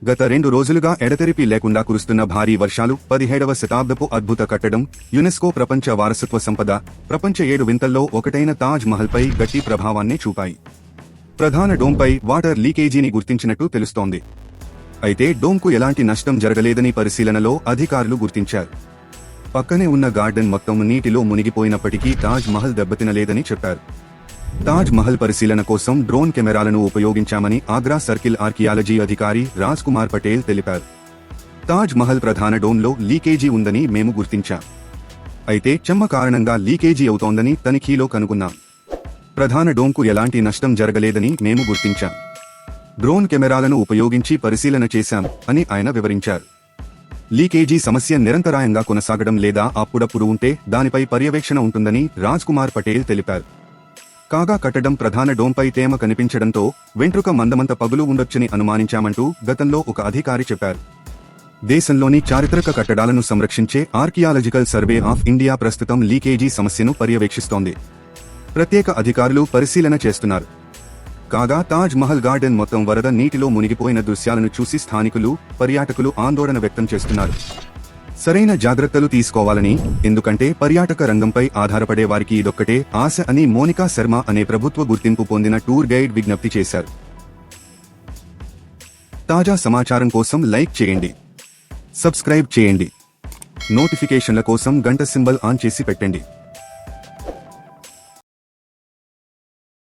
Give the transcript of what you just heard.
గత 2 రోజులుగా ఎడతెరిపి లేకుండా కురుస్తున్న భారీ వర్షాలు 17వ శతాబ్దపు అద్భుత కట్టడం యునెస్కో ప్రపంచ వారసత్వ సంపద ప్రపంచ 7 వింతల్లో ఒకటైన తాజ్ మహల్పై గట్టి ప్రభావాన్ని చూపాయి. ప్రధాన డోంపై వాటర్ లీకేజీని గుర్తించినట్టు తెలుస్తోంది. అయితే డోంకు ఎలాంటి నష్టం జరగలేదని పరిశీలనలో అధికారులు గుర్తించారు. పక్కనే ఉన్న గార్డెన్ మొత్తం నీటిలో మునిగిపోయినప్పటికీ తాజ్ మహల్ దెబ్బతినలేదని చెప్పారు. తాజ్ మహల్ పరిశీలన కోసం డ్రోన్ కెమెరాలను ఉపయోగించామని ఆగ్రా సర్కిల్ ఆర్కియాలజీ అధికారి రాజ్ కుమార్ పటేల్ తెలిపారు. తాజ్ మహల్ ప్రధాన డోన్లో లీకేజీ ఉందని మేము గుర్తించాం. అయితే చెమ్మ కారణంగా లీకేజీ అవుతోందని తనిఖీలో కనుగొన్నాం. ప్రధాన డోంకు ఎలాంటి నష్టం జరగలేదని మేము గుర్తించాం. డ్రోన్ కెమెరాలను ఉపయోగించి పరిశీలన చేశాం అని ఆయన వివరించారు. లీకేజీ సమస్య నిరంతరాయంగా కొనసాగడం లేదా అప్పుడప్పుడు ఉంటే దానిపై పర్యవేక్షణ ఉంటుందని రాజ్ కుమార్ పటేల్ తెలిపారు. కాగా కట్టడం ప్రధాన డోంపై తేమ కనిపించడంతో వెంట్రుక మందమంత పగులు ఉండొచ్చని అనుమానించామంటూ గతంలో ఒక అధికారి చెప్పారు. దేశంలోని చారిత్రక కట్టడాలను సంరక్షించే ఆర్కియాలజికల్ సర్వే ఆఫ్ ఇండియా ప్రస్తుతం లీకేజీ సమస్యను పర్యవేక్షిస్తోంది. ప్రత్యేక అధికారులు పరిశీలన చేస్తున్నారు. కాగా తాజ్ మహల్ గార్డెన్ మొత్తం వరద నీటిలో మునిగిపోయిన దృశ్యాలను చూసి స్థానికులు, పర్యాటకులు ఆందోళన వ్యక్తం చేస్తున్నారు. సరైన జాగ్రత్తలు తీసుకోవాలని, ఎందుకంటే పర్యాటక రంగంపై ఆధారపడే వారికి ఇదొక్కటే ఆశ అని మోనికా శర్మ అనే ప్రభుత్వ గుర్తింపు పొందిన టూర్ గైడ్ విజ్ఞప్తి చేశారు. తాజా సమాచారం కోసం లైక్ చేయండి, సబ్స్క్రైబ్ చేయండి, నోటిఫికేషన్ల కోసం గంట సింబల్ ఆన్ చేసి పెట్టండి.